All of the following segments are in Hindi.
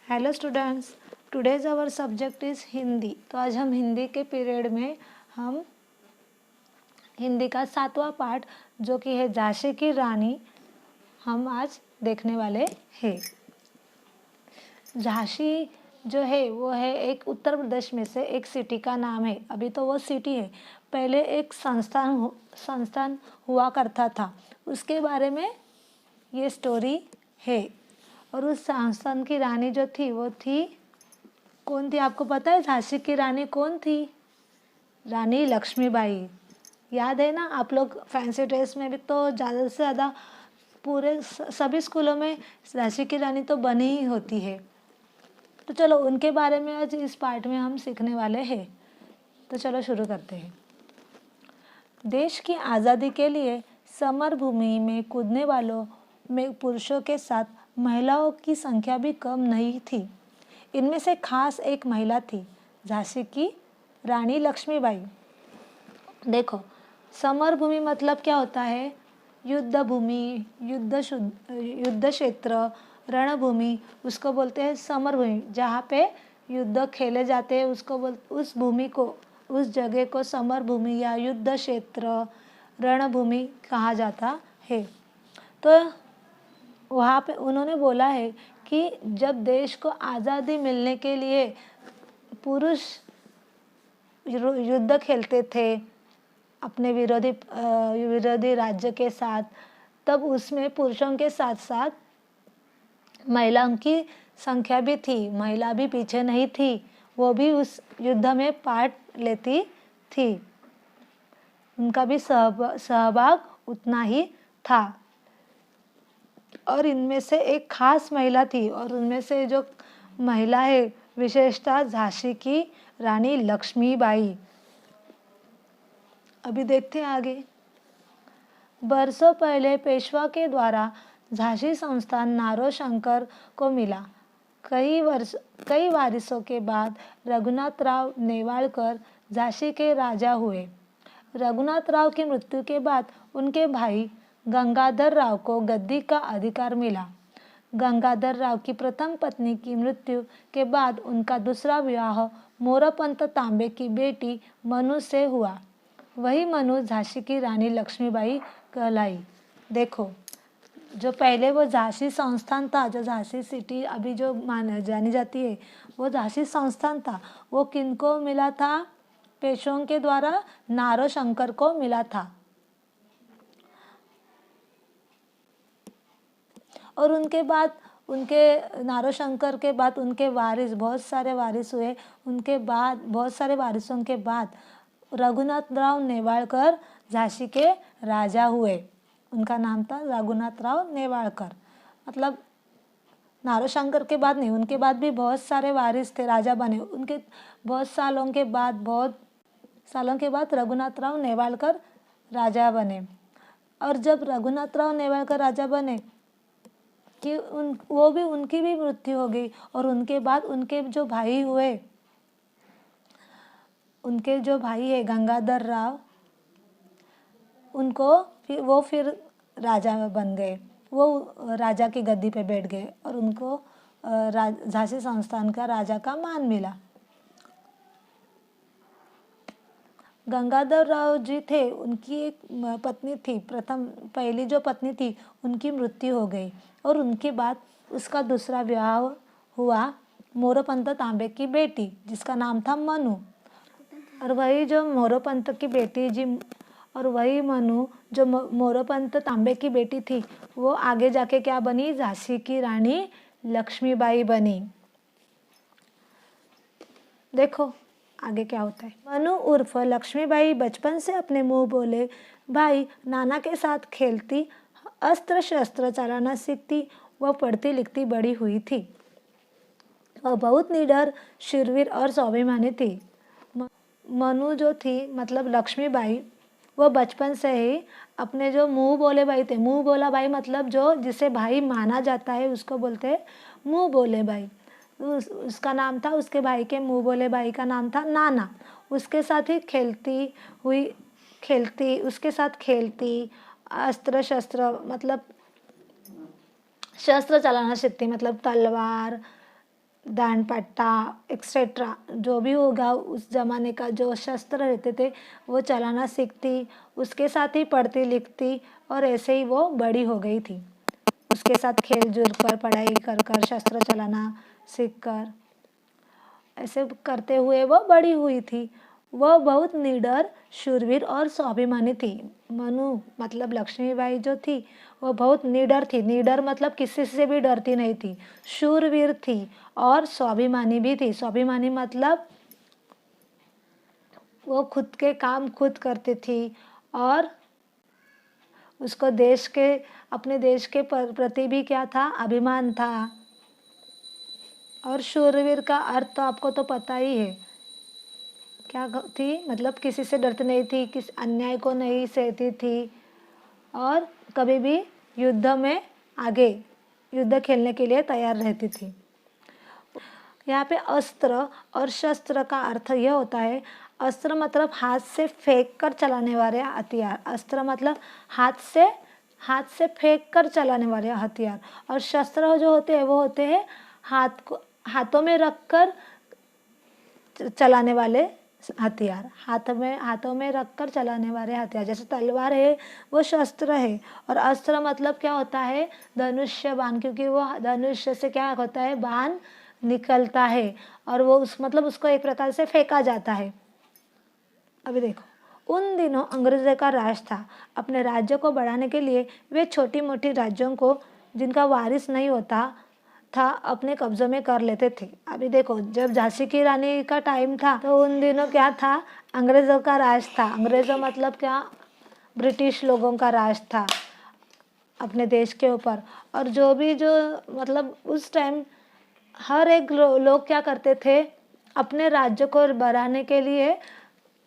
Hello students, today's our subject is Hindi. तो आज हम हिंदी के पीरियड में हम हिंदी का 7वां पार्ट जो कि है झांसी की रानी हम आज देखने वाले हैं। झांसी जो है वो है एक उत्तर प्रदेश में से एक सिटी का नाम है। अभी तो वो सिटी है, पहले एक संस्थान हुआ करता था, उसके बारे में ये स्टोरी है। और उस संस्थान की रानी जो थी वो थी, कौन थी आपको पता है? झांसी की रानी कौन थी? रानी लक्ष्मीबाई। याद है ना? आप लोग फैंसी ड्रेस में भी तो ज़्यादा से ज़्यादा पूरे सभी स्कूलों में झांसी की रानी तो बनी ही होती है। तो चलो उनके बारे में आज इस पार्ट में हम सीखने वाले हैं। तो चलो शुरू करते हैं। देश की आज़ादी के लिए समर भूमि में कूदने वालों में पुरुषों के साथ महिलाओं की संख्या भी कम नहीं थी। इनमें से खास एक महिला थी, झांसी की रानी लक्ष्मीबाई। देखो, समर भूमि मतलब क्या होता है? युद्ध भूमि, युद्ध क्षेत्र, रणभूमि, उसको बोलते हैं समर भूमि। जहाँ पे युद्ध खेले जाते हैं उसको उस भूमि को, उस जगह को समर भूमि या युद्ध क्षेत्र, रणभूमि कहा जाता है। तो वहाँ पे उन्होंने बोला है कि जब देश को आज़ादी मिलने के लिए पुरुष युद्ध खेलते थे अपने विरोधी राज्य के साथ, तब उसमें पुरुषों के साथ साथ महिलाओं की संख्या भी थी। महिला भी पीछे नहीं थी, वो भी उस युद्ध में पार्ट लेती थी। उनका भी सहभाग उतना ही था। और इनमें से एक खास महिला थी, और उनमें से जो महिला है विशेषता झांसी की रानी लक्ष्मीबाई। अभी देखते हैं आगे। बरसों पहले पेशवा के द्वारा झांसी संस्थान नारो शंकर को मिला। कई वारिसों के बाद रघुनाथराव नेवालकर झांसी के राजा हुए। रघुनाथराव की मृत्यु के बाद उनके भाई गंगाधर राव को गद्दी का अधिकार मिला। गंगाधर राव की प्रथम पत्नी की मृत्यु के बाद उनका दूसरा विवाह मोरोपंत तांबे की बेटी मनु से हुआ। वही मनु झांसी की रानी लक्ष्मीबाई कहलाई। देखो, जो पहले वो झांसी संस्थान था, जो झांसी सिटी अभी जो जानी जाती है, वो झांसी संस्थान था। वो किनको मिला था? पेशवाओं के द्वारा नारो शंकर को मिला था। और उनके बाद, उनके नारो शंकर के बाद उनके वारिस, बहुत सारे वारिस हुए। उनके बाद बहुत सारे वारिसों के बाद रघुनाथराव नेवालकर झांसी के राजा हुए। उनका नाम था रघुनाथराव नेवालकर। मतलब नारो शंकर के बाद नहीं, उनके बाद भी बहुत सारे वारिस थे, राजा बने। उनके बहुत सालों के बाद रघुनाथराव नेवालकर राजा बने। और जब रघुनाथराव नेवालकर राजा बने कि उनकी भी मृत्यु हो गई। और उनके बाद उनके जो भाई हुए, उनके जो भाई है गंगाधर राव, वो फिर राजा बन गए। वो राजा की गद्दी पे बैठ गए और उनको झांसी संस्थान का राजा का मान मिला। गंगाधर राव जी थे, उनकी एक पत्नी थी, पहली जो पत्नी थी उनकी मृत्यु हो गई। और उनके बाद उसका दूसरा विवाह हुआ मोरोपंत तांबे की बेटी, जिसका नाम था मनु। और वही जो मोरोपंत की बेटी और वही मनु जो मोरोपंत तांबे की बेटी थी, वो आगे जाके क्या बनी? झांसी की रानी लक्ष्मीबाई बनी। देखो आगे क्या होता है। मनु उर्फ लक्ष्मीबाई बचपन से अपने मुंह बोले भाई नाना के साथ खेलती, अस्त्र शस्त्र चलाना सीखती व पढ़ती लिखती बड़ी हुई थी। वह बहुत निडर, शूरवीर और स्वाभिमानी थी। मनु जो थी, मतलब लक्ष्मीबाई, वो बचपन से ही अपने जो मुंह बोले भाई थे, मुंह बोला भाई मतलब जो जिसे भाई माना जाता है उसको बोलते हैं मुंह बोले भाई। उसका नाम था, उसके भाई के मुंह बोले भाई का नाम था नाना। उसके साथ ही उसके साथ खेलती, अस्त्र शस्त्र मतलब शस्त्र चलाना सीखती, मतलब तलवार, दान पट्टा एक्सेट्रा जो भी होगा उस ज़माने का जो शस्त्र रहते थे वो चलाना सीखती, उसके साथ ही पढ़ती लिखती और ऐसे ही वो बड़ी हो गई थी। उसके साथ खेल जुल कर पढ़ाई कर कर शस्त्र चलाना सीख कर ऐसे करते हुए वो बड़ी हुई थी। वह बहुत निडर, शूरवीर और स्वाभिमानी थी। मनु मतलब लक्ष्मीबाई जो थी वो बहुत निडर थी। निडर मतलब किसी से भी डरती नहीं थी। शूरवीर थी और स्वाभिमानी भी थी। स्वाभिमानी मतलब वो खुद के काम खुद करती थी और उसको देश के अपने देश के प्रति भी क्या था, अभिमान था। और शूरवीर का अर्थ तो आपको तो पता ही है क्या थी, मतलब किसी से डरती नहीं थी, किस अन्याय को नहीं सहती थी और कभी भी युद्ध में आगे युद्ध खेलने के लिए तैयार रहती थी। यहाँ पे अस्त्र और शस्त्र का अर्थ यह होता है, अस्त्र मतलब हाथ से फेंक कर चलाने वाले हथियार। अस्त्र मतलब हाथ से फेंक कर चलाने वाले हथियार। और शस्त्र जो होते हैं वो होते हैं हाथों में रख कर चलाने वाले हथियार। हाथों में रख कर चलाने वाले हथियार, जैसे तलवार है वो शस्त्र है। और अस्त्र मतलब क्या होता है, धनुष्य बाण, क्योंकि वो धनुष्य से क्या होता है, बाण निकलता है और वो उसको एक प्रकार से फेंका जाता है। अभी देखो, उन दिनों अंग्रेजों का राज था। अपने राज्य को बढ़ाने के लिए वे छोटी मोटी राज्यों को जिनका वारिस नहीं होता था अपने कब्जों में कर लेते थे। अभी देखो, जब झांसी की रानी का टाइम था तो उन दिनों क्या था, अंग्रेजों का राज था। अंग्रेजों मतलब क्या, ब्रिटिश लोगों का राज था अपने देश के ऊपर। और जो मतलब उस टाइम हर एक लोग क्या करते थे, अपने राज्य को बढ़ाने के लिए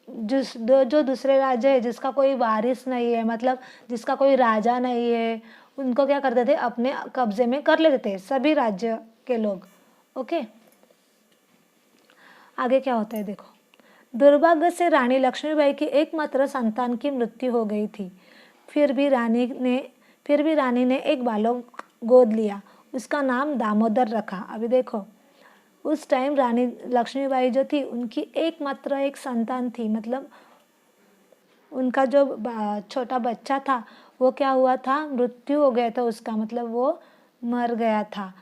जो दूसरे राज्य है जिसका कोई वारिस नहीं है, मतलब जिसका कोई राजा नहीं है, उनको क्या करते थे, अपने कब्जे में कर लेते थे सभी राज्य के लोग। ओके, आगे क्या होता है देखो। दुर्भाग्य से रानी लक्ष्मीबाई की एकमात्र संतान की मृत्यु हो गई थी। फिर भी रानी ने एक बालक गोद लिया। उसका नाम दामोदर रखा। अभी देखो, उस टाइम रानी लक्ष्मीबाई जो थी उनकी एकमात्र एक संतान थी, मतलब उनका जो छोटा बच्चा था वो क्या हुआ था, मृत्यु हो गया था उसका, मतलब वो मर गया था।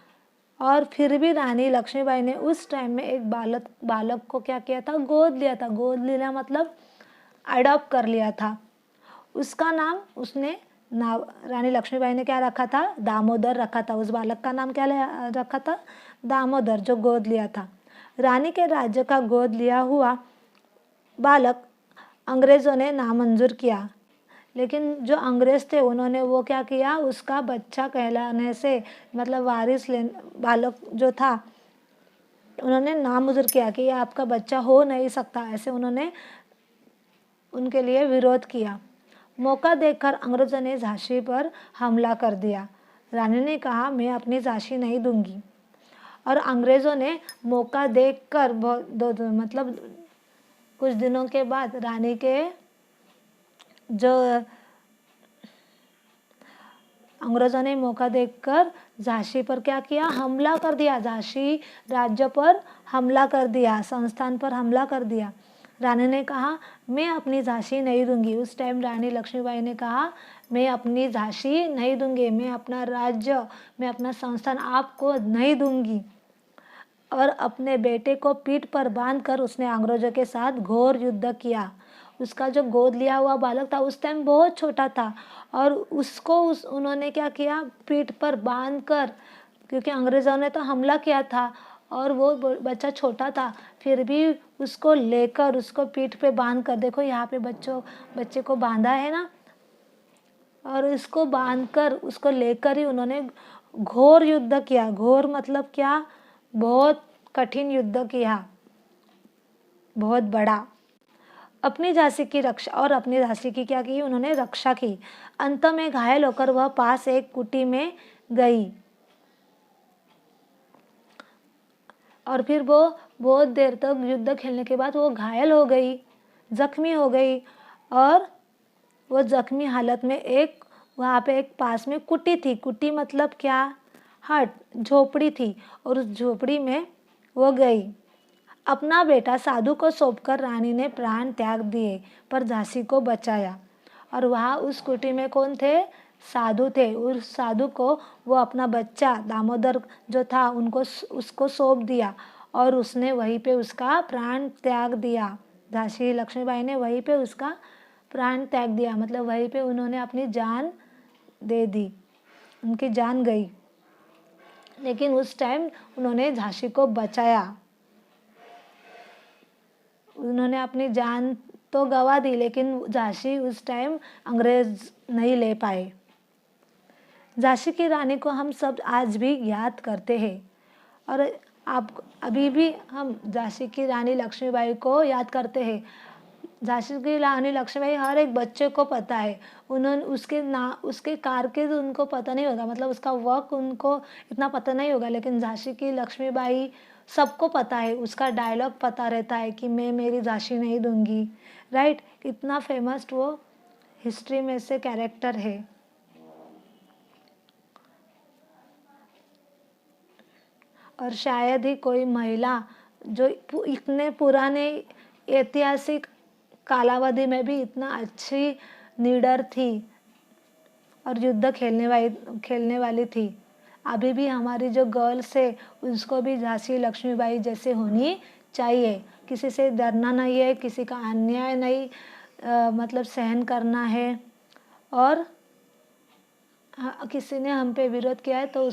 और फिर भी रानी लक्ष्मीबाई ने उस टाइम में एक बालक को क्या किया था, गोद लिया था। गोद लेना मतलब अडॉप्ट कर लिया था। उसका नाम रानी लक्ष्मीबाई ने क्या रखा था, दामोदर रखा था। उस बालक का नाम क्या रखा था, दामोदर, जो गोद लिया था। रानी के राज्य का गोद लिया हुआ बालक अंग्रेज़ों ने नामंजूर किया, लेकिन जो अंग्रेज़ थे उन्होंने वो क्या किया, उसका बच्चा कहलाने से, मतलब बालक जो था उन्होंने नामंजूर किया कि ये आपका बच्चा हो नहीं सकता, ऐसे उन्होंने उनके लिए विरोध किया। मौका देखकर अंग्रेज़ों ने झांसी पर हमला कर दिया। रानी ने कहा, मैं अपनी झांसी नहीं दूंगी। और अंग्रेज़ों ने मौका देखकर मतलब कुछ दिनों के बाद रानी के अंग्रेज़ों ने मौका देखकर झांसी पर क्या किया, हमला कर दिया। झांसी राज्य पर हमला कर दिया, संस्थान पर हमला कर दिया। रानी ने कहा, मैं अपनी झांसी नहीं दूंगी। उस टाइम रानी लक्ष्मीबाई ने कहा, मैं अपनी झांसी नहीं दूंगी, मैं अपना राज्य, मैं अपना संस्थान आपको नहीं दूंगी। और अपने बेटे को पीठ पर बांधकर उसने अंग्रेजों के साथ घोर युद्ध किया। उसका जो गोद लिया हुआ बालक था उस टाइम बहुत छोटा था और उन्होंने क्या किया, पीठ पर बांधकर, क्योंकि अंग्रेज़ों ने तो हमला किया था और वो बच्चा छोटा था, फिर भी उसको लेकर उसको पीठ पे बांधकर, देखो यहाँ पे बच्चे को बांधा है ना, और इसको बांधकर उसको लेकर ही उन्होंने घोर युद्ध किया। घोर मतलब क्या, बहुत कठिन युद्ध किया, बहुत बड़ा। अपनी झांसी की क्या की, उन्होंने रक्षा की। अंत में घायल होकर वह पास एक कुटी में गई और फिर वो बहुत देर तक युद्ध खेलने के बाद वो घायल हो गई, जख्मी हो गई। और वो जख्मी हालत में वहाँ पे एक पास में कुटी थी। कुटी मतलब क्या, हट, झोपड़ी थी। और उस झोपड़ी में वो गई। अपना बेटा साधु को सौंपकर रानी ने प्राण त्याग दिए, पर झांसी को बचाया। और वहाँ उस कुटी में कौन थे? साधु थे। उस साधु को वो अपना बच्चा दामोदर जो था उसको सौंप दिया, और उसने वहीं पे उसका प्राण त्याग दिया। झांसी लक्ष्मीबाई ने वहीं पे उसका प्राण त्याग दिया, मतलब वहीं पे उन्होंने अपनी जान दे दी, उनकी जान गई। लेकिन उस टाइम उन्होंने झांसी को बचाया। उन्होंने अपनी जान तो गंवा दी, लेकिन झांसी उस टाइम अंग्रेज नहीं ले पाए। झांसी की रानी को हम सब आज भी याद करते हैं, और आप अभी भी हम झांसी की रानी लक्ष्मीबाई को याद करते हैं। झांसी की रानी लक्ष्मीबाई हर एक बच्चे को पता है। उन्होंने उसके कारकिर्द उनको पता नहीं होगा, मतलब उसका वर्क उनको इतना पता नहीं होगा, लेकिन झांसी की लक्ष्मीबाई सबको पता है। उसका डायलॉग पता रहता है कि मैं मेरी झांसी नहीं दूंगी, राइट। इतना फेमस वो हिस्ट्री में से कैरेक्टर है। और शायद ही कोई महिला जो इतने पुराने ऐतिहासिक कालावधि में भी इतना अच्छी लीडर थी और युद्ध खेलने वाली थी। अभी भी हमारी जो गर्ल्स है उसको भी झांसी लक्ष्मीबाई जैसे होनी चाहिए। किसी से डरना नहीं है, किसी का अन्याय नहीं मतलब सहन करना है। और किसी ने हम पे विरोध किया है तो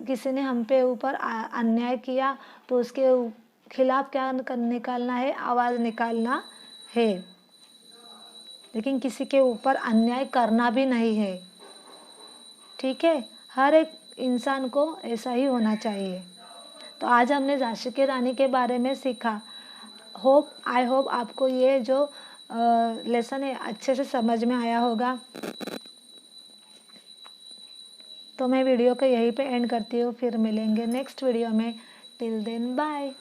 किसी ने हम पे ऊपर अन्याय किया तो उसके खिलाफ क्या निकालना है? आवाज़ निकालना है। लेकिन किसी के ऊपर अन्याय करना भी नहीं है, ठीक है। हर एक इंसान को ऐसा ही होना चाहिए। तो आज हमने झांसी की रानी के बारे में सीखा। आई होप आपको ये जो लेसन है अच्छे से समझ में आया होगा। तो मैं वीडियो को यहीं पे एंड करती हूँ, फिर मिलेंगे नेक्स्ट वीडियो में। Till then bye.